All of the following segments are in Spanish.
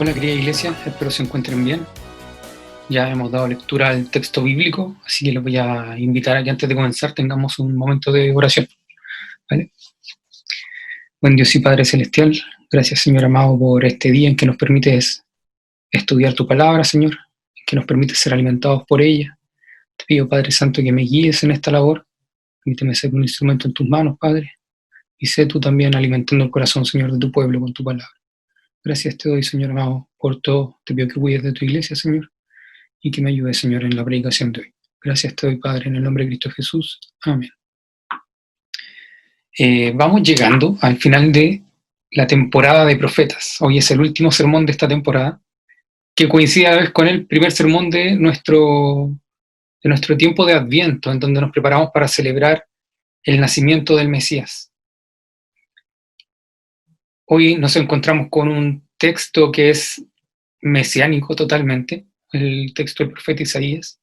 Hola querida iglesia, espero se encuentren bien. Ya hemos dado lectura al texto bíblico, así que les voy a invitar a que antes de comenzar tengamos un momento de oración. ¿Vale? Buen Dios y Padre Celestial, gracias Señor amado por este día en que nos permites estudiar tu palabra, Señor, en que nos permites ser alimentados por ella. Te pido, Padre Santo, que me guíes en esta labor. Permíteme ser un instrumento en tus manos, Padre, y sé tú también alimentando el corazón, Señor, de tu pueblo con tu palabra. Gracias te doy, Señor amado, por todo. Te pido que cuides de tu iglesia, Señor, y que me ayude, Señor, en la predicación de hoy. Gracias te doy, Padre, en el nombre de Cristo Jesús. Amén. Vamos llegando al final de la temporada de profetas. Hoy es el último sermón de esta temporada, que coincide a la vez con el primer sermón de nuestro tiempo de Adviento, en donde nos preparamos para celebrar el nacimiento del Mesías. Hoy nos encontramos con un texto que es mesiánico totalmente, el texto del profeta Isaías,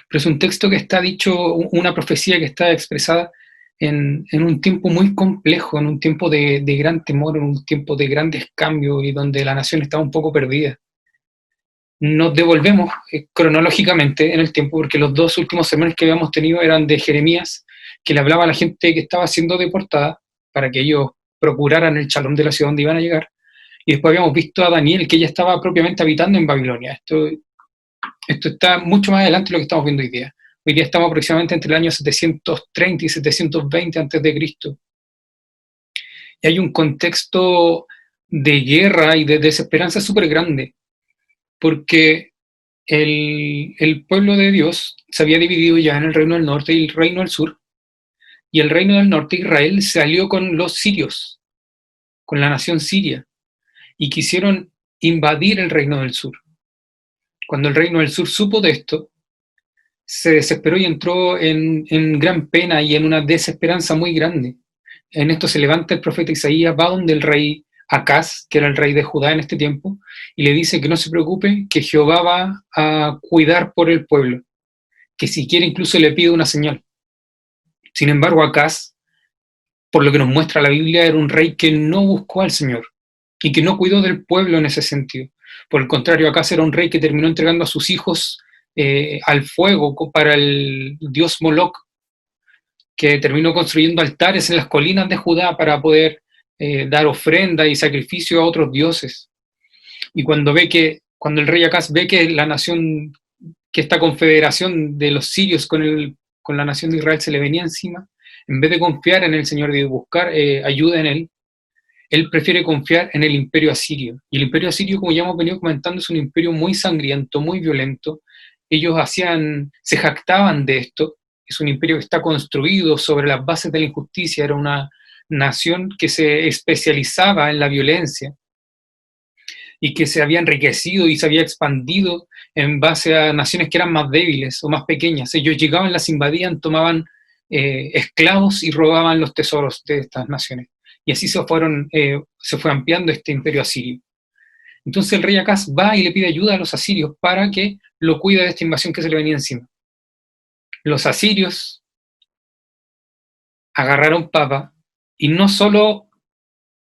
pero es un texto que está dicho, una profecía que está expresada en un tiempo muy complejo, en un tiempo de gran temor, en un tiempo de grandes cambios y donde la nación estaba un poco perdida. Nos devolvemos cronológicamente en el tiempo, porque los dos últimos sermones que habíamos tenido eran de Jeremías, que le hablaba a la gente que estaba siendo deportada para que ellos procuraran el shalom de la ciudad donde iban a llegar. Y después habíamos visto a Daniel, que ya estaba propiamente habitando en Babilonia. Esto está mucho más adelante de lo que estamos viendo hoy día. Hoy día estamos aproximadamente entre el año 730 y 720 antes de Cristo. Y hay un contexto de guerra y de desesperanza súper grande, porque el pueblo de Dios se había dividido ya en el reino del norte y el reino del sur, y el reino del norte, Israel, se alió con los sirios, con la nación siria, y quisieron invadir el reino del sur. Cuando el reino del sur supo de esto, se desesperó y entró en gran pena y en una desesperanza muy grande. En esto se levanta el profeta Isaías, va donde el rey Acaz, que era el rey de Judá en este tiempo, y le dice que no se preocupe, que Jehová va a cuidar por el pueblo, que si quiere incluso le pide una señal. Sin embargo, Acaz, por lo que nos muestra la Biblia, era un rey que no buscó al Señor y que no cuidó del pueblo en ese sentido. Por el contrario, Acaz era un rey que terminó entregando a sus hijos al fuego para el dios Moloch, que terminó construyendo altares en las colinas de Judá para poder dar ofrenda y sacrificio a otros dioses. Y cuando el rey Acaz ve que la nación, que esta confederación de los sirios con la nación de Israel se le venía encima, en vez de confiar en el Señor y de buscar ayuda en él prefiere confiar en el imperio asirio. Y el imperio asirio, como ya hemos venido comentando, es un imperio muy sangriento, muy violento. Ellos se jactaban de esto. Es un imperio que está construido sobre las bases de la injusticia. Era una nación que se especializaba en la violencia y que se había enriquecido y se había expandido en base a naciones que eran más débiles o más pequeñas. Ellos llegaban, las invadían, tomaban esclavos y robaban los tesoros de estas naciones. Y así se fue ampliando este imperio asirio. Entonces el rey Acaz va y le pide ayuda a los asirios para que lo cuide de esta invasión que se le venía encima. Los asirios agarraron papa y no solo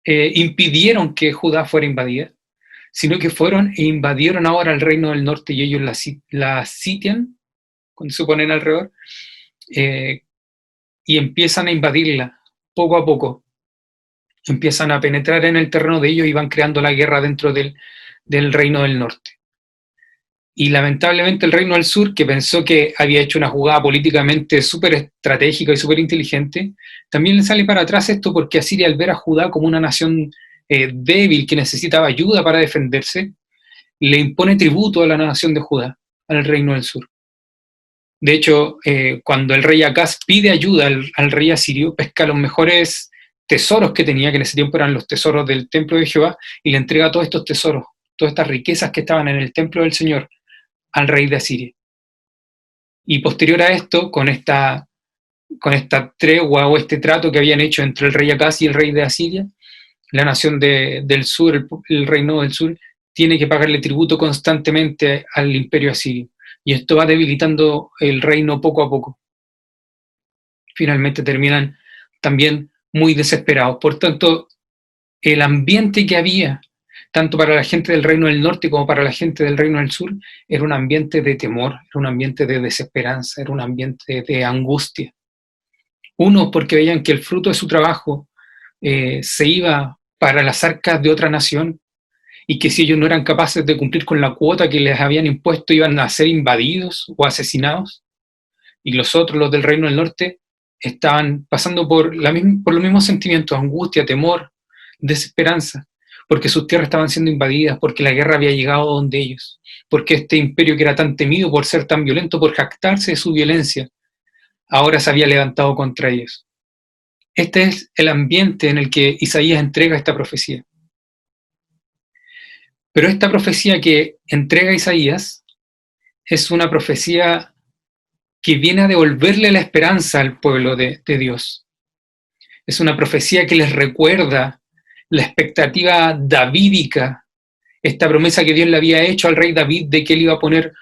impidieron que Judá fuera invadida, sino que fueron e invadieron ahora el reino del norte y ellos la sitian, cuando se ponen alrededor, y empiezan a invadirla poco a poco. Empiezan a penetrar en el terreno de ellos y van creando la guerra dentro del reino del norte. Y lamentablemente el reino del sur, que pensó que había hecho una jugada políticamente súper estratégica y súper inteligente, también le sale para atrás esto porque Asiria, al ver a Judá como una nación débil que necesitaba ayuda para defenderse, le impone tributo a la nación de Judá, al reino del sur. De hecho, cuando el rey Acaz pide ayuda al rey asirio, pesca los mejores tesoros que tenía, que en ese tiempo eran los tesoros del templo de Jehová, y le entrega todos estos tesoros, todas estas riquezas que estaban en el templo del Señor, al rey de Asiria. Y posterior a esto, con esta tregua o este trato que habían hecho entre el rey Acaz y el rey de Asiria, la nación del sur, el reino del sur, tiene que pagarle tributo constantemente al imperio asirio. Y esto va debilitando el reino poco a poco. Finalmente terminan también muy desesperados. Por tanto, el ambiente que había tanto para la gente del reino del norte como para la gente del reino del sur, era un ambiente de temor, era un ambiente de desesperanza, era un ambiente de angustia. Uno, porque veían que el fruto de su trabajo se iba para las arcas de otra nación y que si ellos no eran capaces de cumplir con la cuota que les habían impuesto, iban a ser invadidos o asesinados. Y los otros, los del reino del norte, estaban pasando por los mismos sentimientos: angustia, temor, desesperanza, porque sus tierras estaban siendo invadidas, porque la guerra había llegado donde ellos, porque este imperio que era tan temido por ser tan violento, por jactarse de su violencia, ahora se había levantado contra ellos. Este es el ambiente en el que Isaías entrega esta profecía. Pero esta profecía que entrega Isaías es una profecía que viene a devolverle la esperanza al pueblo de Dios. Es una profecía que les recuerda la expectativa davídica, esta promesa que Dios le había hecho al rey David de que él iba a poner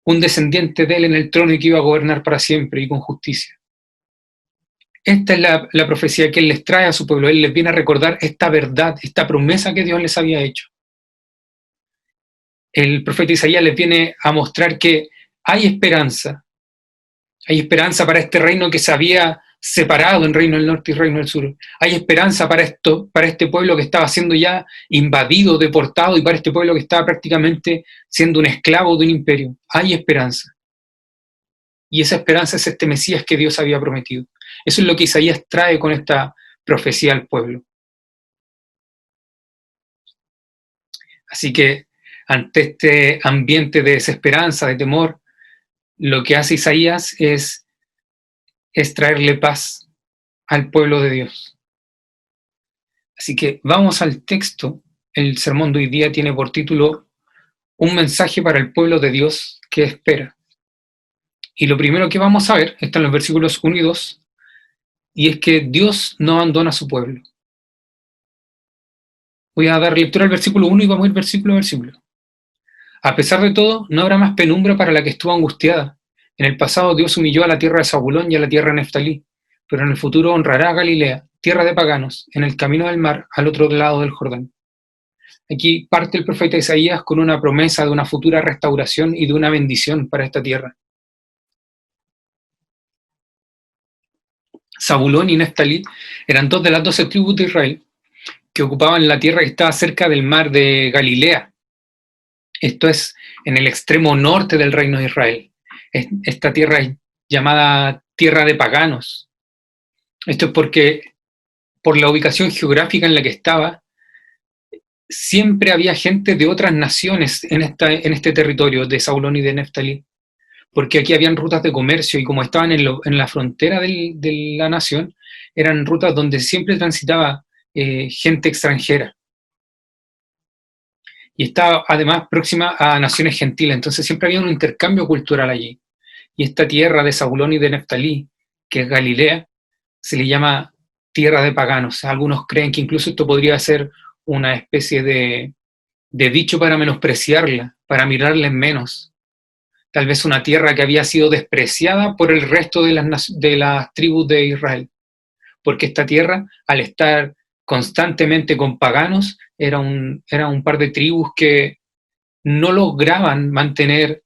un descendiente de él en el trono y que iba a gobernar para siempre y con justicia. Esta es la profecía que él les trae a su pueblo. Él les viene a recordar esta verdad, esta promesa que Dios les había hecho. El profeta Isaías les viene a mostrar que hay esperanza para este reino que se había separado en reino del norte y reino del sur. Hay esperanza para este pueblo que estaba siendo ya invadido, deportado, y para este pueblo que estaba prácticamente siendo un esclavo de un imperio. Hay esperanza. Y esa esperanza es este Mesías que Dios había prometido. Eso es lo que Isaías trae con esta profecía al pueblo. Así que ante este ambiente de desesperanza, de temor, lo que hace Isaías es traerle paz al pueblo de Dios. Así que vamos al texto. El sermón de hoy día tiene por título Un mensaje para el pueblo de Dios que espera. Y lo primero que vamos a ver está en los versículos 1 y 2, y es que Dios no abandona a su pueblo. Voy a dar lectura al versículo 1 y vamos a ir versículo a versículo. A pesar de todo, no habrá más penumbra para la que estuvo angustiada. En el pasado Dios humilló a la tierra de Zabulón y a la tierra de Neftalí, pero en el futuro honrará a Galilea, tierra de paganos, en el camino del mar, al otro lado del Jordán. Aquí parte el profeta Isaías con una promesa de una futura restauración y de una bendición para esta tierra. Zabulón y Neftalí eran dos de las 12 tribus de Israel que ocupaban la tierra que estaba cerca del mar de Galilea. Esto es en el extremo norte del reino de Israel. Esta tierra es llamada tierra de paganos. Esto es porque, por la ubicación geográfica en la que estaba, siempre había gente de otras naciones en este territorio de Zabulón y de Neftalí, porque aquí habían rutas de comercio y como estaban en la frontera de la nación, eran rutas donde siempre transitaba gente extranjera. Y estaba además próxima a naciones gentiles, entonces siempre había un intercambio cultural allí. Y esta tierra de Zabulón y de Neftalí, que es Galilea, se le llama tierra de paganos. Algunos creen que incluso esto podría ser una especie de dicho para menospreciarla, para mirarla en menos. Tal vez una tierra que había sido despreciada por el resto de las tribus de Israel. Porque esta tierra, al estar constantemente con paganos, era un par de tribus que no lograban mantener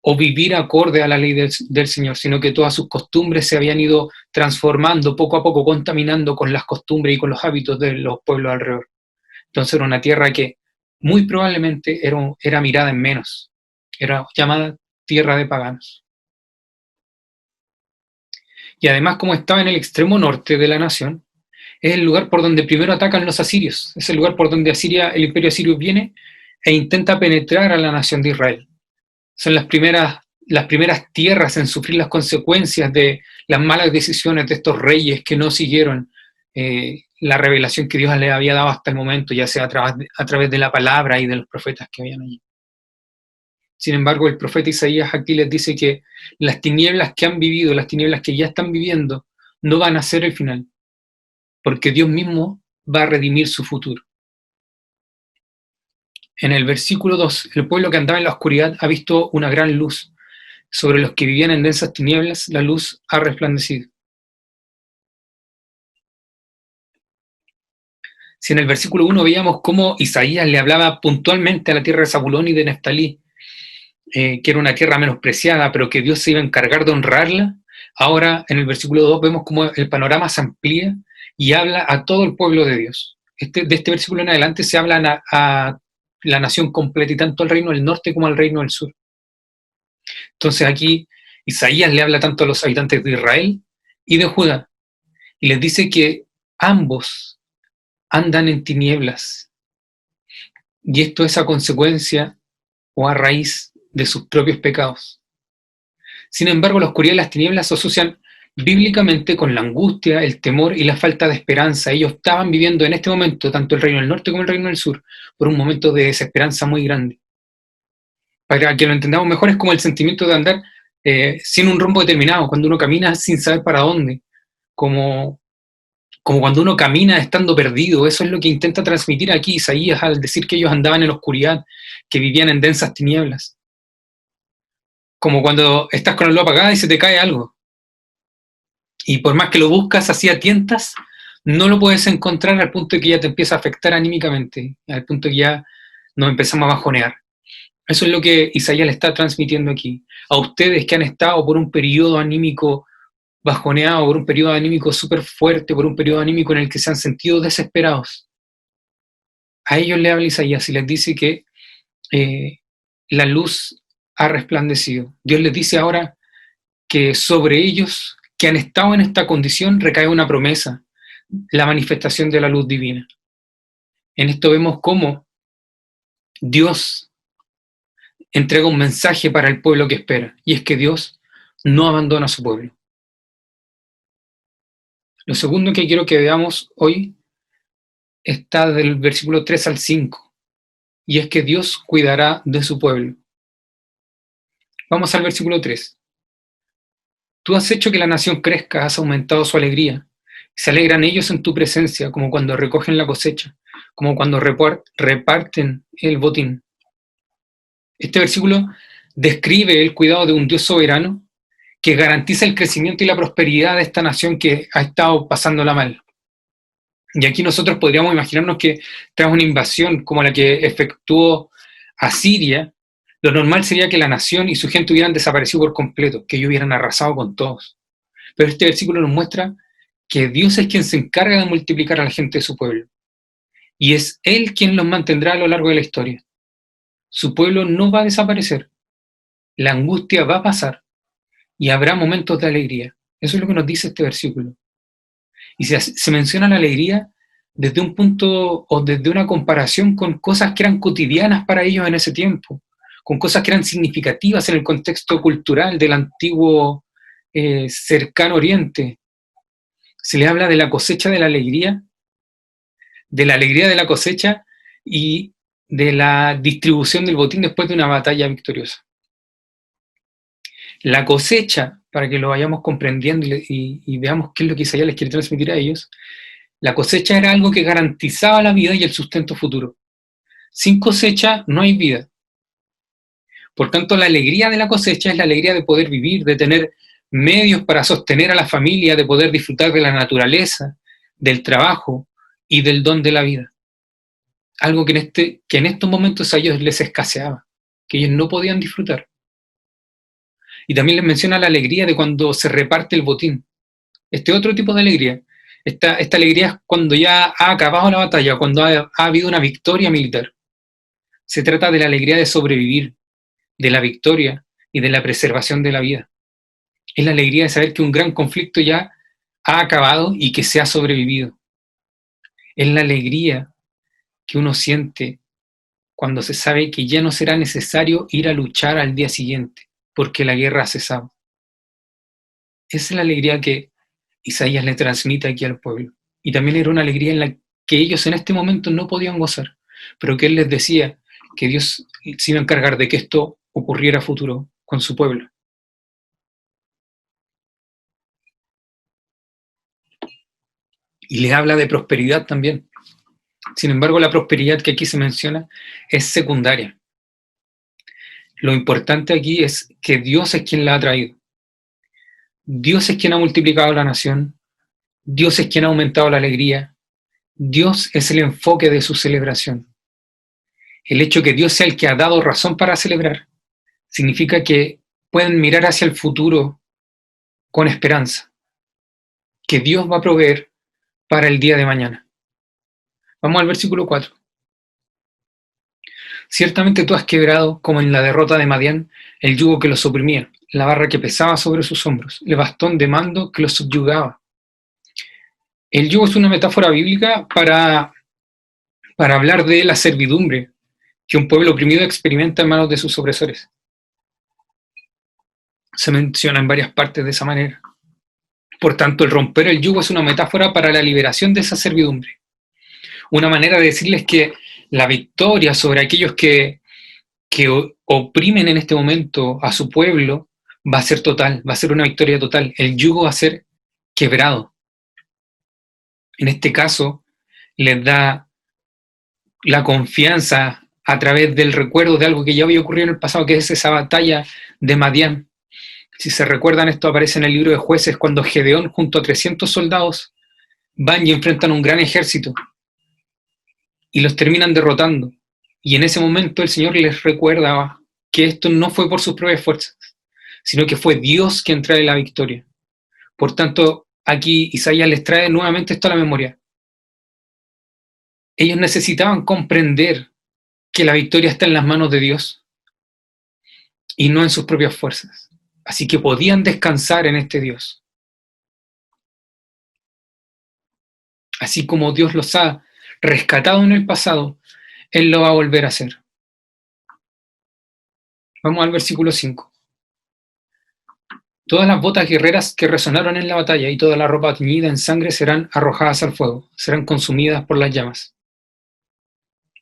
o vivir acorde a la ley del Señor, sino que todas sus costumbres se habían ido transformando poco a poco, contaminando con las costumbres y con los hábitos de los pueblos alrededor. Entonces era una tierra que muy probablemente era mirada en menos, era llamada tierra de paganos. Y además, como estaba en el extremo norte de la nación, es el lugar por donde primero atacan los asirios, es el lugar por donde el imperio asirio viene e intenta penetrar a la nación de Israel. Son las primeras tierras en sufrir las consecuencias de las malas decisiones de estos reyes que no siguieron la revelación que Dios les había dado hasta el momento, ya sea a través de la palabra y de los profetas que habían allí. Sin embargo, el profeta Isaías aquí les dice que las tinieblas que han vivido, las tinieblas que ya están viviendo, no van a ser el final, porque Dios mismo va a redimir su futuro. En el versículo 2, el pueblo que andaba en la oscuridad ha visto una gran luz. Sobre los que vivían en densas tinieblas, la luz ha resplandecido. Si en el versículo 1 veíamos cómo Isaías le hablaba puntualmente a la tierra de Zabulón y de Neftalí, que era una tierra menospreciada, pero que Dios se iba a encargar de honrarla, ahora en el versículo 2 vemos cómo el panorama se amplía y habla a todo el pueblo de Dios. De este versículo en adelante se habla a la nación completa, y tanto al reino del norte como al reino del sur. Entonces aquí Isaías le habla tanto a los habitantes de Israel y de Judá, y les dice que ambos andan en tinieblas, y esto es a consecuencia o a raíz de sus propios pecados. Sin embargo, la oscuridad y las tinieblas se asocian bíblicamente con la angustia, el temor y la falta de esperanza. Ellos estaban viviendo en este momento, tanto el reino del norte como el reino del sur, por un momento de desesperanza muy grande. Para que lo entendamos mejor, es como el sentimiento de andar sin un rumbo determinado, cuando uno camina sin saber para dónde, como cuando uno camina estando perdido. Eso es lo que intenta transmitir aquí Isaías al decir que ellos andaban en la oscuridad, que vivían en densas tinieblas. Como cuando estás con la luz apagada y se te cae algo. Y por más que lo buscas así a tientas, no lo puedes encontrar, al punto de que ya te empieza a afectar anímicamente, al punto de que ya nos empezamos a bajonear. Eso es lo que Isaías le está transmitiendo aquí. A ustedes que han estado por un periodo anímico bajoneado, por un periodo anímico súper fuerte, por un periodo anímico en el que se han sentido desesperados. A ellos le habla Isaías y les dice que la luz ha resplandecido. Dios les dice ahora que sobre ellos que han estado en esta condición recae una promesa, la manifestación de la luz divina. En esto vemos cómo Dios entrega un mensaje para el pueblo que espera, y es que Dios no abandona a su pueblo. Lo segundo que quiero que veamos hoy está del versículo 3 al 5, y es que Dios cuidará de su pueblo. Vamos al versículo 3. Tú has hecho que la nación crezca, has aumentado su alegría. Se alegran ellos en tu presencia, como cuando recogen la cosecha, como cuando reparten el botín. Este versículo describe el cuidado de un Dios soberano que garantiza el crecimiento y la prosperidad de esta nación que ha estado pasándola mal. Y aquí nosotros podríamos imaginarnos que tras una invasión como la que efectuó Asiria, lo normal sería que la nación y su gente hubieran desaparecido por completo, que ellos hubieran arrasado con todos. Pero este versículo nos muestra que Dios es quien se encarga de multiplicar a la gente de su pueblo. Y es Él quien los mantendrá a lo largo de la historia. Su pueblo no va a desaparecer. La angustia va a pasar y habrá momentos de alegría. Eso es lo que nos dice este versículo. Y se menciona la alegría desde un punto o desde una comparación con cosas que eran cotidianas para ellos en ese tiempo, con cosas que eran significativas en el contexto cultural del antiguo cercano Oriente. Se le habla de la cosecha de la alegría de la cosecha y de la distribución del botín después de una batalla victoriosa. La cosecha, para que lo vayamos comprendiendo y veamos qué es lo que Isaías les quiere transmitir a ellos, la cosecha era algo que garantizaba la vida y el sustento futuro. Sin cosecha no hay vida. Por tanto, la alegría de la cosecha es la alegría de poder vivir, de tener medios para sostener a la familia, de poder disfrutar de la naturaleza, del trabajo y del don de la vida. Algo que en estos momentos a ellos les escaseaba, que ellos no podían disfrutar. Y también les menciona la alegría de cuando se reparte el botín. Este otro tipo de alegría. Esta alegría es cuando ya ha acabado la batalla, cuando ha habido una victoria militar. Se trata de la alegría de sobrevivir, de la victoria y de la preservación de la vida. Es la alegría de saber que un gran conflicto ya ha acabado y que se ha sobrevivido. Es la alegría que uno siente cuando se sabe que ya no será necesario ir a luchar al día siguiente, porque la guerra ha cesado. Esa es la alegría que Isaías le transmite aquí al pueblo. Y también era una alegría en la que ellos en este momento no podían gozar, pero que él les decía que Dios se iba a encargar de que esto ocurriera a futuro con su pueblo. Y les habla de prosperidad también. Sin embargo, la prosperidad que aquí se menciona es secundaria. Lo importante aquí es que Dios es quien la ha traído. Dios es quien ha multiplicado la nación. Dios es quien ha aumentado la alegría. Dios es el enfoque de su celebración. El hecho que Dios sea el que ha dado razón para celebrar significa que pueden mirar hacia el futuro con esperanza, que Dios va a proveer para el día de mañana. Vamos al versículo 4. Ciertamente tú has quebrado, como en la derrota de Madián, el yugo que los oprimía, la barra que pesaba sobre sus hombros, el bastón de mando que los subyugaba. El yugo es una metáfora bíblica para hablar de la servidumbre que un pueblo oprimido experimenta en manos de sus opresores. Se menciona en varias partes de esa manera. Por tanto, el romper el yugo es una metáfora para la liberación de esa servidumbre. Una manera de decirles que la victoria sobre aquellos que oprimen en este momento a su pueblo va a ser total, va a ser una victoria total. El yugo va a ser quebrado. En este caso, les da la confianza a través del recuerdo de algo que ya había ocurrido en el pasado, que es esa batalla de Madián. Si se recuerdan, esto aparece en el libro de Jueces, cuando Gedeón junto a 300 soldados van y enfrentan un gran ejército y los terminan derrotando. Y en ese momento el Señor les recuerda que esto no fue por sus propias fuerzas, sino que fue Dios quien trae la victoria. Por tanto, aquí Isaías les trae nuevamente esto a la memoria. Ellos necesitaban comprender que la victoria está en las manos de Dios y no en sus propias fuerzas. Así que podían descansar en este Dios. Así como Dios los ha rescatado en el pasado, Él lo va a volver a hacer. Vamos al versículo 5. Todas las botas guerreras que resonaron en la batalla y toda la ropa teñida en sangre serán arrojadas al fuego, serán consumidas por las llamas.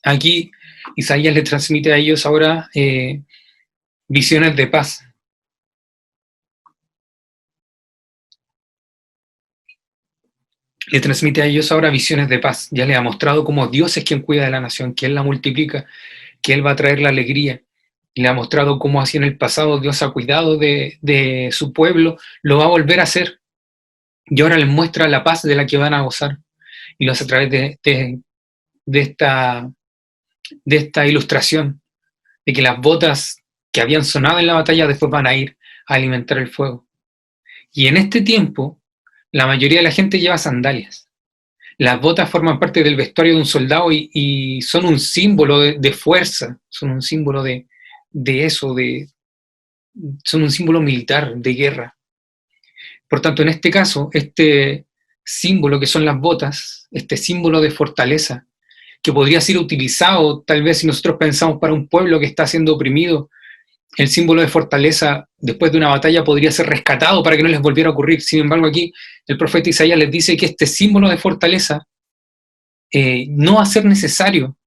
Aquí Isaías le transmite a ellos ahora visiones de paz. Le transmite a ellos ahora visiones de paz. Ya le ha mostrado cómo Dios es quien cuida de la nación, que Él la multiplica, que Él va a traer la alegría. Le ha mostrado cómo así en el pasado Dios ha cuidado de su pueblo, lo va a volver a hacer. Y ahora les muestra la paz de la que van a gozar. Y lo hace a través de esta ilustración, de que las botas que habían sonado en la batalla después van a ir a alimentar el fuego. Y en este tiempo, la mayoría de la gente lleva sandalias. Las botas forman parte del vestuario de un soldado y son un símbolo de fuerza, son un símbolo de eso, son un símbolo militar, de guerra. Por tanto, en este caso, este símbolo que son las botas, este símbolo de fortaleza, que podría ser utilizado tal vez si nosotros pensamos para un pueblo que está siendo oprimido, el símbolo de fortaleza después de una batalla podría ser rescatado para que no les volviera a ocurrir. Sin embargo, aquí el profeta Isaías les dice que este símbolo de fortaleza no va a ser necesario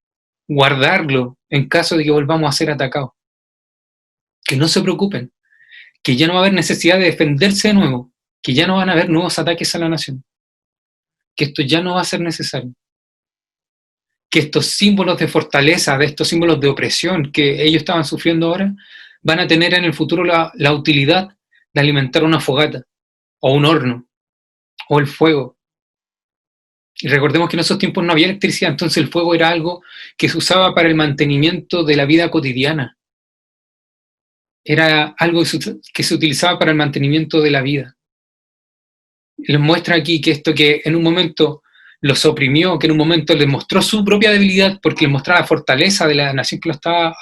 guardarlo en caso de que volvamos a ser atacados. Que no se preocupen, que ya no va a haber necesidad de defenderse de nuevo, que ya no van a haber nuevos ataques a la nación, que esto ya no va a ser necesario, que estos símbolos de fortaleza, de estos símbolos de opresión que ellos estaban sufriendo ahora, van a tener en el futuro la utilidad de alimentar una fogata, o un horno, o el fuego. Y recordemos que en esos tiempos no había electricidad, entonces el fuego era algo que se usaba para el mantenimiento de la vida cotidiana. Era algo que se utilizaba para el mantenimiento de la vida. Les muestra aquí que esto que en un momento los oprimió, que en un momento les mostró su propia debilidad porque les mostraba la fortaleza de la nación que lo estaba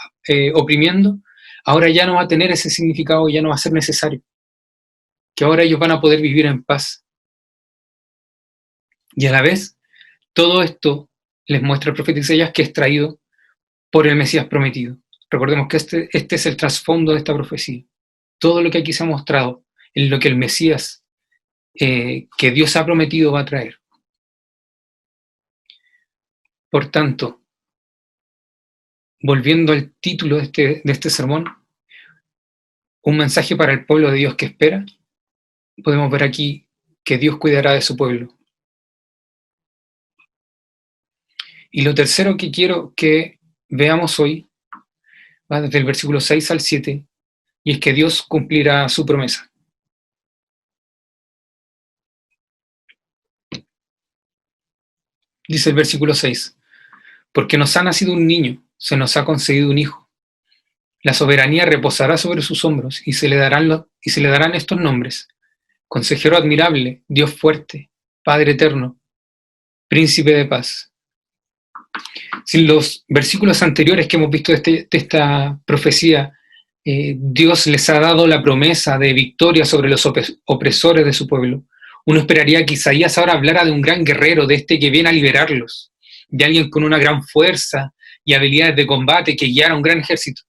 oprimiendo, ahora ya no va a tener ese significado, ya no va a ser necesario. Que ahora ellos van a poder vivir en paz. Y a la vez, todo esto les muestra el profeta Isaías que es traído por el Mesías prometido. Recordemos que este es el trasfondo de esta profecía. Todo lo que aquí se ha mostrado es lo que el Mesías que Dios ha prometido va a traer. Por tanto, volviendo al título de este sermón, un mensaje para el pueblo de Dios que espera, podemos ver aquí que Dios cuidará de su pueblo. Y lo tercero que quiero que veamos hoy va desde el versículo 6 al 7, y es que Dios cumplirá su promesa. Dice el versículo 6, porque nos ha nacido un niño, se nos ha concedido un hijo. La soberanía reposará sobre sus hombros y se le darán estos nombres: Consejero admirable, Dios fuerte, Padre eterno, Príncipe de paz. Si los versículos anteriores que hemos visto de esta profecía, Dios les ha dado la promesa de victoria sobre los opresores de su pueblo, uno esperaría que Isaías ahora hablara de un gran guerrero, de este que viene a liberarlos, de alguien con una gran fuerza y habilidades de combate que guiara un gran ejército.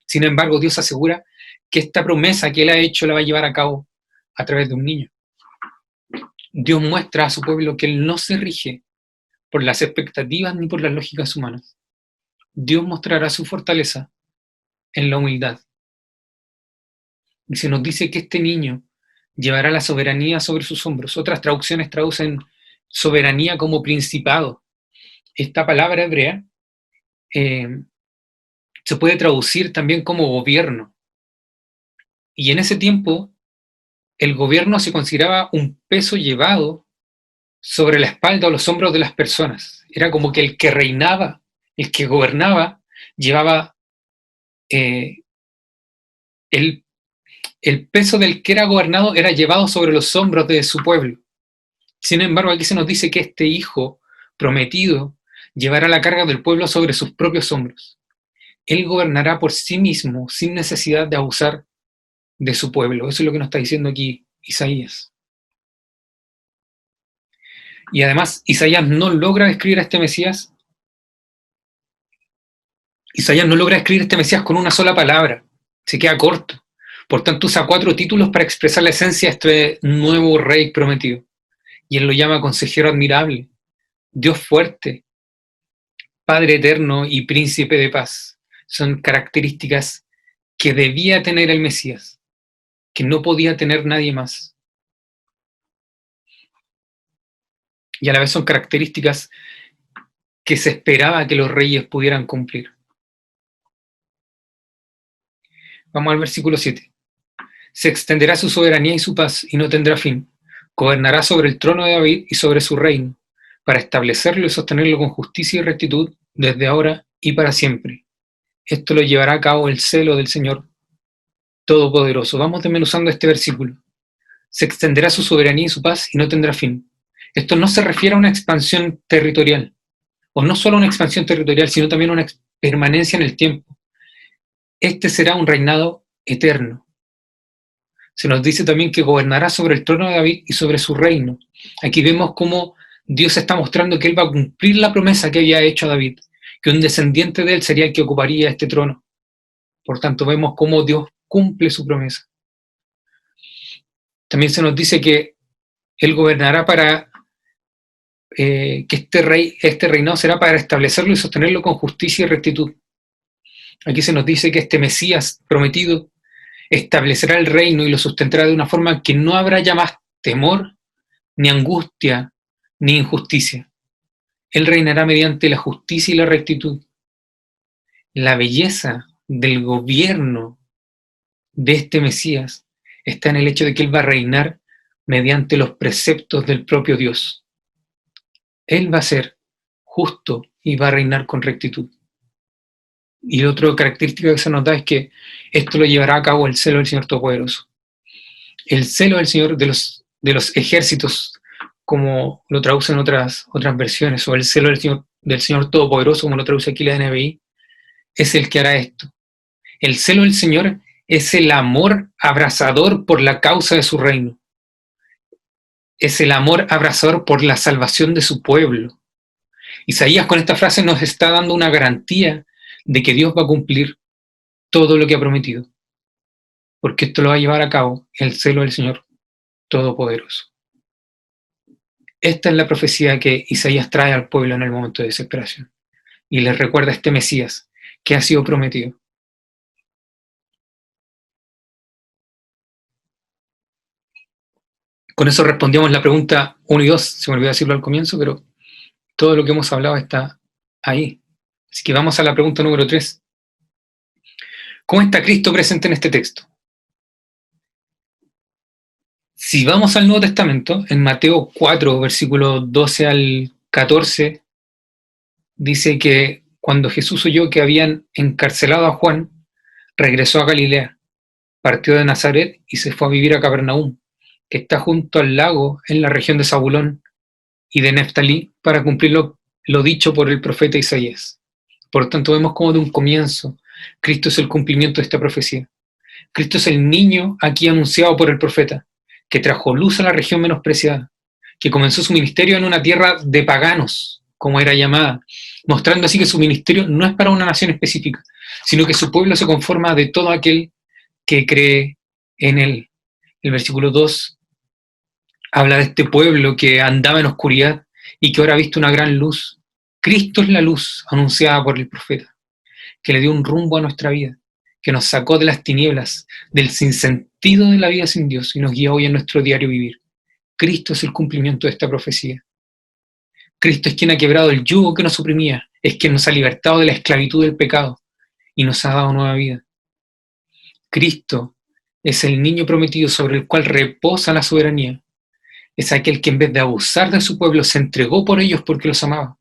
Sin embargo, Dios asegura que esta promesa que Él ha hecho la va a llevar a cabo a través de un niño. Dios muestra a su pueblo que Él no se rige por las expectativas ni por las lógicas humanas. Dios mostrará su fortaleza en la humildad. Y se nos dice que este niño llevará la soberanía sobre sus hombros. Otras traducciones traducen soberanía como principado. Esta palabra hebrea se puede traducir también como gobierno. Y en ese tiempo, el gobierno se consideraba un peso llevado sobre la espalda o los hombros de las personas. Era como que el que reinaba, el que gobernaba, llevaba el peso del que era gobernado era llevado sobre los hombros de su pueblo. Sin embargo, aquí se nos dice que este hijo prometido llevará la carga del pueblo sobre sus propios hombros. Él gobernará por sí mismo, sin necesidad de abusar de su pueblo. Eso es lo que nos está diciendo aquí Isaías. Y además, Isaías no logra describir a este Mesías. Isaías no logra escribir este Mesías con una sola palabra. Se queda corto. Por tanto, usa 4 títulos para expresar la esencia de este nuevo rey prometido. Y él lo llama Consejero admirable, Dios fuerte, Padre eterno y Príncipe de paz. Son características que debía tener el Mesías, que no podía tener nadie más. Y a la vez son características que se esperaba que los reyes pudieran cumplir. Vamos al versículo 7. Se extenderá su soberanía y su paz, y no tendrá fin. Gobernará sobre el trono de David y sobre su reino, para establecerlo y sostenerlo con justicia y rectitud desde ahora y para siempre. Esto lo llevará a cabo el celo del Señor Todopoderoso. Vamos desmenuzando este versículo. Se extenderá su soberanía y su paz y no tendrá fin. Esto no se refiere a una expansión territorial, o no solo una expansión territorial, sino también una permanencia en el tiempo. Este será un reinado eterno. Se nos dice también que gobernará sobre el trono de David y sobre su reino. Aquí vemos cómo Dios está mostrando que Él va a cumplir la promesa que había hecho a David, que un descendiente de Él sería el que ocuparía este trono. Por tanto, vemos cómo Dios cumple su promesa. También se nos dice que Él gobernará para que este reinado será para establecerlo y sostenerlo con justicia y rectitud. Aquí se nos dice que este Mesías prometido establecerá el reino y lo sustentará de una forma que no habrá ya más temor, ni angustia, ni injusticia. Él reinará mediante la justicia y la rectitud. La belleza del gobierno de este Mesías está en el hecho de que Él va a reinar mediante los preceptos del propio Dios. Él va a ser justo y va a reinar con rectitud. Y otra característica que se nos da es que esto lo llevará a cabo el celo del Señor Todopoderoso. El celo del Señor de los ejércitos, como lo traducen otras versiones, o el celo del Señor Todopoderoso, como lo traduce aquí la NBI, es el que hará esto. El celo del Señor es el amor abrasador por la causa de su reino. Es el amor abrasador por la salvación de su pueblo. Isaías con esta frase nos está dando una garantía de que Dios va a cumplir todo lo que ha prometido, porque esto lo va a llevar a cabo el celo del Señor Todopoderoso. Esta es la profecía que Isaías trae al pueblo en el momento de desesperación, y les recuerda a este Mesías que ha sido prometido. Con eso respondíamos la pregunta 1 y 2, se me olvidó decirlo al comienzo, pero todo lo que hemos hablado está ahí. Así que vamos a la pregunta número 3. ¿Cómo está Cristo presente en este texto? Si vamos al Nuevo Testamento, en Mateo 4, versículos 12 al 14 dice que cuando Jesús oyó que habían encarcelado a Juan, regresó a Galilea, partió de Nazaret y se fue a vivir a Capernaum, que está junto al lago en la región de Zabulón y de Neftalí, para cumplir lo dicho por el profeta Isaías. Por tanto, vemos como de un comienzo Cristo es el cumplimiento de esta profecía. Cristo es el niño aquí anunciado por el profeta, que trajo luz a la región menospreciada, que comenzó su ministerio en una tierra de paganos, como era llamada, mostrando así que su ministerio no es para una nación específica, sino que su pueblo se conforma de todo aquel que cree en él. El versículo 2 habla de este pueblo que andaba en oscuridad y que ahora ha visto una gran luz. Cristo es la luz anunciada por el profeta, que le dio un rumbo a nuestra vida, que nos sacó de las tinieblas, del sinsentido de la vida sin Dios y nos guía hoy en nuestro diario vivir. Cristo es el cumplimiento de esta profecía. Cristo es quien ha quebrado el yugo que nos oprimía, es quien nos ha libertado de la esclavitud del pecado y nos ha dado nueva vida. Cristo es el niño prometido sobre el cual reposa la soberanía. Es aquel que en vez de abusar de su pueblo se entregó por ellos porque los amaba,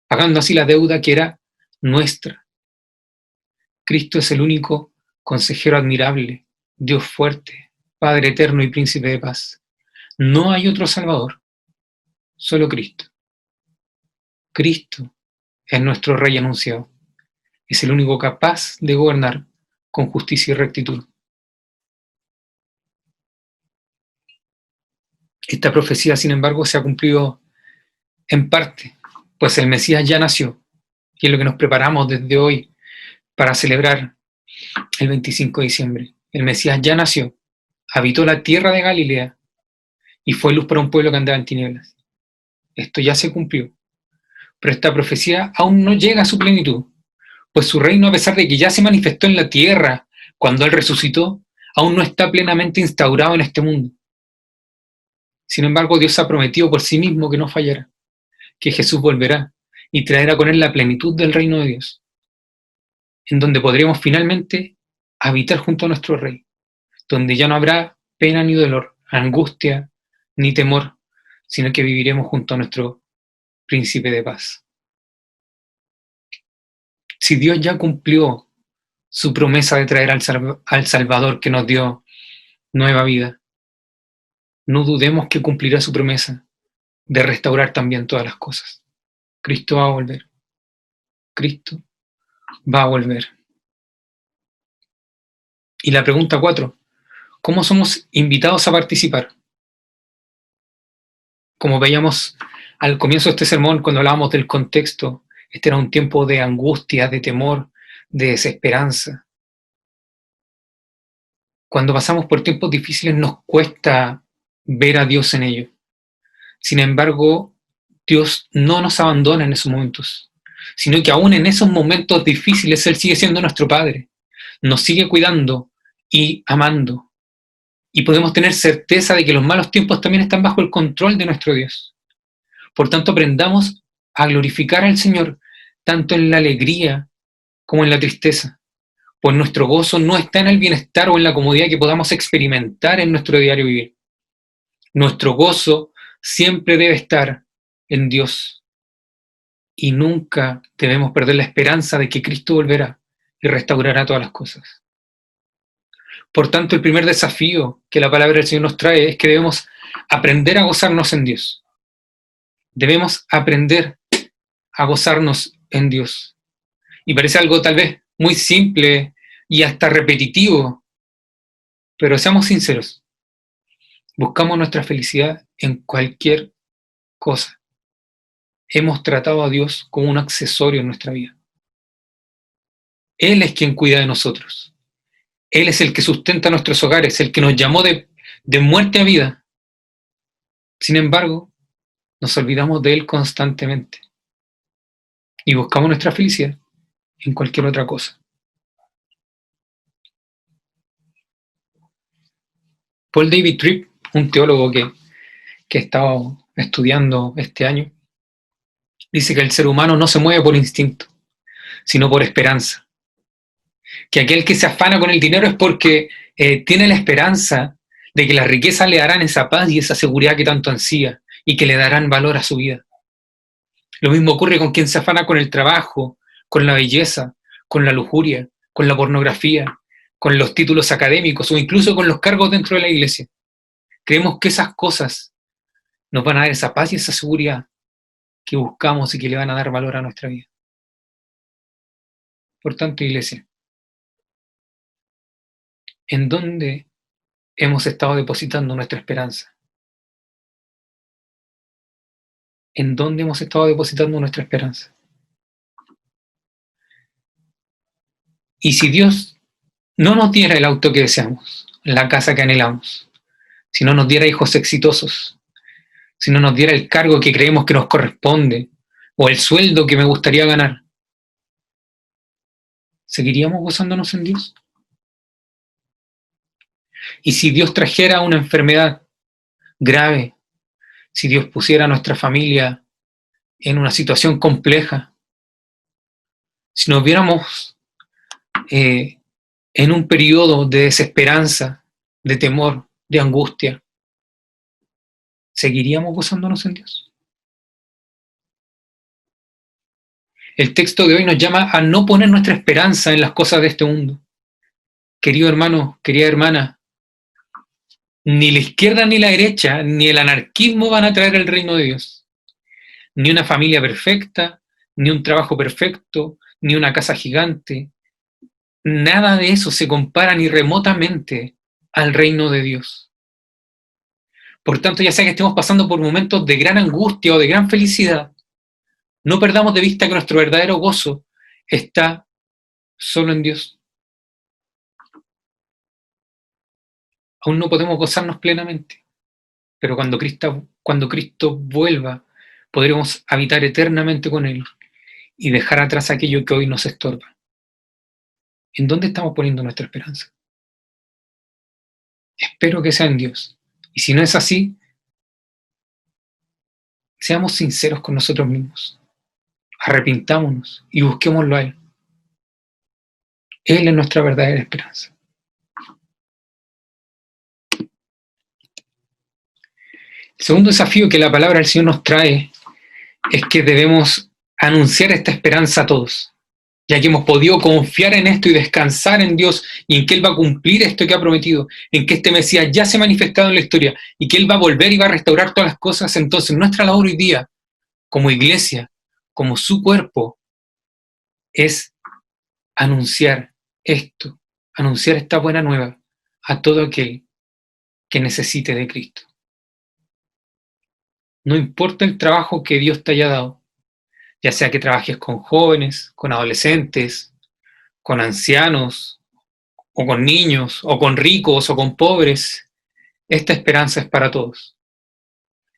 pagando así la deuda que era nuestra. Cristo es el único consejero admirable, Dios fuerte, Padre eterno y príncipe de paz. No hay otro Salvador, solo Cristo. Cristo es nuestro Rey anunciado. Es el único capaz de gobernar con justicia y rectitud. Esta profecía, sin embargo, se ha cumplido en parte, pues el Mesías ya nació, y es lo que nos preparamos desde hoy para celebrar el 25 de diciembre. El Mesías ya nació, habitó la tierra de Galilea y fue luz para un pueblo que andaba en tinieblas. Esto ya se cumplió, pero esta profecía aún no llega a su plenitud, pues su reino, a pesar de que ya se manifestó en la tierra cuando Él resucitó, aún no está plenamente instaurado en este mundo. Sin embargo, Dios ha prometido por sí mismo que no fallará, que Jesús volverá y traerá con Él la plenitud del reino de Dios, en donde podremos finalmente habitar junto a nuestro Rey, donde ya no habrá pena ni dolor, angustia ni temor, sino que viviremos junto a nuestro Príncipe de paz. Si Dios ya cumplió su promesa de traer al Salvador que nos dio nueva vida, no dudemos que cumplirá su promesa de restaurar también todas las cosas. Cristo va a volver. Cristo va a volver. Y la pregunta 4, ¿cómo somos invitados a participar? Como veíamos al comienzo de este sermón, cuando hablábamos del contexto, este era un tiempo de angustia, de temor, de desesperanza. Cuando pasamos por tiempos difíciles nos cuesta ver a Dios en ello. Sin embargo, Dios no nos abandona en esos momentos, sino que aún en esos momentos difíciles Él sigue siendo nuestro Padre, nos sigue cuidando y amando. Y podemos tener certeza de que los malos tiempos también están bajo el control de nuestro Dios. Por tanto, aprendamos a glorificar al Señor, tanto en la alegría como en la tristeza, pues nuestro gozo no está en el bienestar o en la comodidad que podamos experimentar en nuestro diario vivir. Nuestro gozo siempre debe estar en Dios y nunca debemos perder la esperanza de que Cristo volverá y restaurará todas las cosas. Por tanto, el primer desafío que la palabra del Señor nos trae es que debemos aprender a gozarnos en Dios. Debemos aprender a gozarnos en Dios. Y parece algo tal vez muy simple y hasta repetitivo, pero seamos sinceros. Buscamos nuestra felicidad en cualquier cosa. Hemos tratado a Dios como un accesorio en nuestra vida. Él es quien cuida de nosotros. Él es el que sustenta nuestros hogares, el que nos llamó de muerte a vida. Sin embargo, nos olvidamos de Él constantemente y buscamos nuestra felicidad en cualquier otra cosa. Paul David Tripp, un teólogo que he estado estudiando este año, dice que el ser humano no se mueve por instinto, sino por esperanza. Que aquel que se afana con el dinero es porque tiene la esperanza de que las riquezas le darán esa paz y esa seguridad que tanto ansía y que le darán valor a su vida. Lo mismo ocurre con quien se afana con el trabajo, con la belleza, con la lujuria, con la pornografía, con los títulos académicos o incluso con los cargos dentro de la iglesia. Creemos que esas cosas nos van a dar esa paz y esa seguridad que buscamos y que le van a dar valor a nuestra vida. Por tanto, iglesia, ¿en dónde hemos estado depositando nuestra esperanza? ¿En dónde hemos estado depositando nuestra esperanza? Y si Dios no nos diera el auto que deseamos, la casa que anhelamos, si no nos diera hijos exitosos, si no nos diera el cargo que creemos que nos corresponde o el sueldo que me gustaría ganar, ¿seguiríamos gozándonos en Dios? Y si Dios trajera una enfermedad grave, si Dios pusiera a nuestra familia en una situación compleja, si nos viéramos en un periodo de desesperanza, de temor, de angustia, ¿seguiríamos gozándonos en Dios? El texto de hoy nos llama a no poner nuestra esperanza en las cosas de este mundo. Querido hermano, querida hermana, ni la izquierda ni la derecha, ni el anarquismo van a traer el reino de Dios. Ni una familia perfecta, ni un trabajo perfecto, ni una casa gigante. Nada de eso se compara ni remotamente al reino de Dios. Por tanto, ya sea que estemos pasando por momentos de gran angustia o de gran felicidad, no perdamos de vista que nuestro verdadero gozo está solo en Dios. Aún no podemos gozarnos plenamente, pero cuando Cristo vuelva, podremos habitar eternamente con Él y dejar atrás aquello que hoy nos estorba. ¿En dónde estamos poniendo nuestra esperanza? Espero que sea en Dios. Y si no es así, seamos sinceros con nosotros mismos. Arrepintámonos y busquémoslo a Él. Él es nuestra verdadera esperanza. El segundo desafío que la palabra del Señor nos trae es que debemos anunciar esta esperanza a todos, ya que hemos podido confiar en esto y descansar en Dios y en que Él va a cumplir esto que ha prometido, en que este Mesías ya se ha manifestado en la historia y que Él va a volver y va a restaurar todas las cosas. Entonces nuestra labor hoy día, como iglesia, como su cuerpo, es anunciar esto, anunciar esta buena nueva a todo aquel que necesite de Cristo. No importa el trabajo que Dios te haya dado, ya sea que trabajes con jóvenes, con adolescentes, con ancianos, o con niños, o con ricos, o con pobres, esta esperanza es para todos.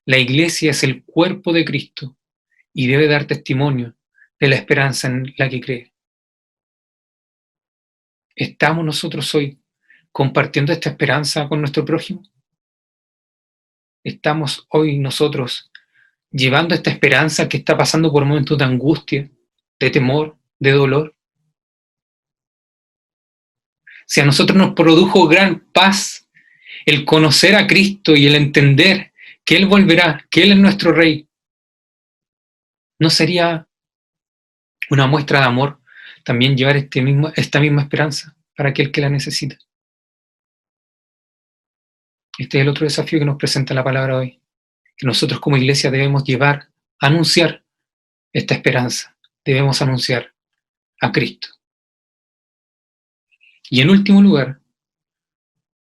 La iglesia es el cuerpo de Cristo y debe dar testimonio de la esperanza en la que cree. ¿Estamos nosotros hoy compartiendo esta esperanza con nuestro prójimo? ¿Estamos hoy nosotros llevando esta esperanza que está pasando por momentos de angustia, de temor, de dolor? Si a nosotros nos produjo gran paz el conocer a Cristo y el entender que Él volverá, que Él es nuestro Rey, ¿no sería una muestra de amor también llevar esta misma esperanza para aquel que la necesita? Este es el otro desafío que nos presenta la palabra hoy, que nosotros como iglesia debemos llevar, anunciar esta esperanza, debemos anunciar a Cristo. Y en último lugar,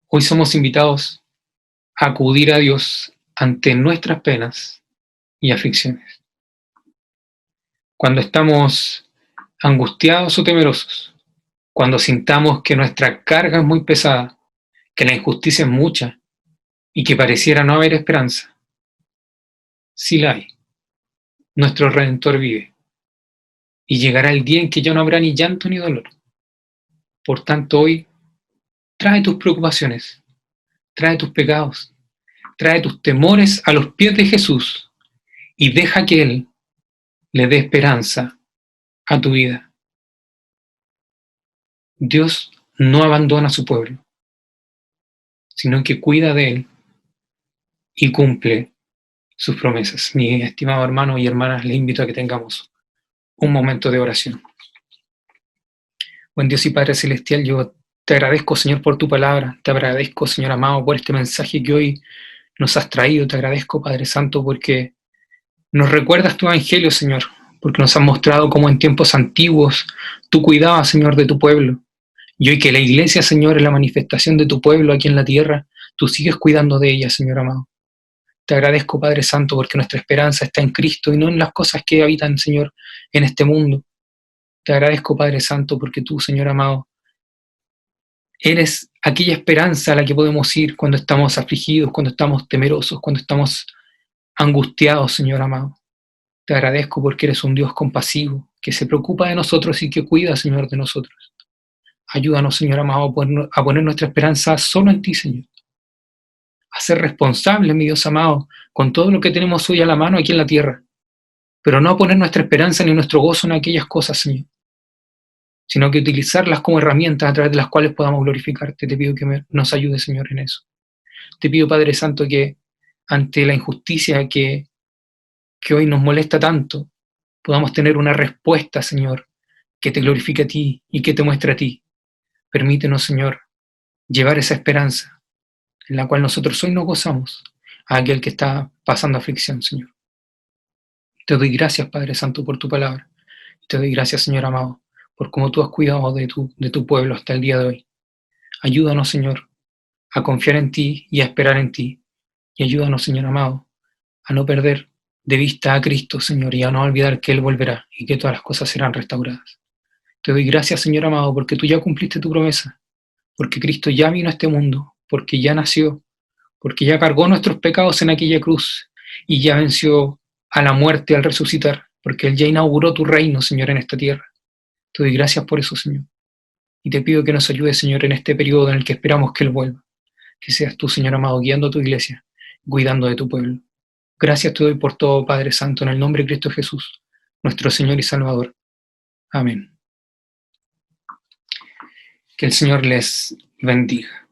hoy somos invitados a acudir a Dios ante nuestras penas y aflicciones. Cuando estamos angustiados o temerosos, cuando sintamos que nuestra carga es muy pesada, que la injusticia es mucha y que pareciera no haber esperanza, sí la hay. Nuestro Redentor vive y llegará el día en que ya no habrá ni llanto ni dolor. Por tanto, hoy trae tus preocupaciones, trae tus pecados, trae tus temores a los pies de Jesús y deja que Él le dé esperanza a tu vida. Dios no abandona a su pueblo, sino que cuida de Él y cumple sus promesas. Mi estimado hermano y hermanas, les invito a que tengamos un momento de oración. Buen Dios y Padre Celestial, yo te agradezco, Señor, por tu palabra. Te agradezco, Señor amado, por este mensaje que hoy nos has traído. Te agradezco, Padre Santo, porque nos recuerdas tu evangelio, Señor, porque nos has mostrado cómo en tiempos antiguos tú cuidabas, Señor, de tu pueblo. Y hoy que la iglesia, Señor, es la manifestación de tu pueblo aquí en la tierra, tú sigues cuidando de ella, Señor amado. Te agradezco, Padre Santo, porque nuestra esperanza está en Cristo y no en las cosas que habitan, Señor, en este mundo. Te agradezco, Padre Santo, porque tú, Señor amado, eres aquella esperanza a la que podemos ir cuando estamos afligidos, cuando estamos temerosos, cuando estamos angustiados, Señor amado. Te agradezco porque eres un Dios compasivo, que se preocupa de nosotros y que cuida, Señor, de nosotros. Ayúdanos, Señor amado, a poner nuestra esperanza solo en ti, Señor. A ser responsables, mi Dios amado, con todo lo que tenemos hoy a la mano aquí en la tierra. Pero no a poner nuestra esperanza ni nuestro gozo en aquellas cosas, Señor, sino que utilizarlas como herramientas a través de las cuales podamos glorificarte. Te pido que nos ayudes, Señor, en eso. Te pido, Padre Santo, que ante la injusticia que hoy nos molesta tanto, podamos tener una respuesta, Señor, que te glorifique a ti y que te muestre a ti. Permítenos, Señor, llevar esa esperanza en la cual nosotros hoy nos gozamos a aquel que está pasando aflicción, Señor. Te doy gracias, Padre Santo, por tu palabra. Te doy gracias, Señor amado, por cómo tú has cuidado de tu pueblo hasta el día de hoy. Ayúdanos, Señor, a confiar en ti y a esperar en ti. Y ayúdanos, Señor amado, a no perder de vista a Cristo, Señor, y a no olvidar que Él volverá y que todas las cosas serán restauradas. Te doy gracias, Señor amado, porque tú ya cumpliste tu promesa, porque Cristo ya vino a este mundo, porque ya nació, porque ya cargó nuestros pecados en aquella cruz y ya venció a la muerte al resucitar, porque Él ya inauguró tu reino, Señor, en esta tierra. Te doy gracias por eso, Señor. Y te pido que nos ayudes, Señor, en este periodo en el que esperamos que Él vuelva. Que seas tú, Señor amado, guiando a tu iglesia, cuidando de tu pueblo. Gracias te doy por todo, Padre Santo, en el nombre de Cristo Jesús, nuestro Señor y Salvador. Amén. Que el Señor les bendiga.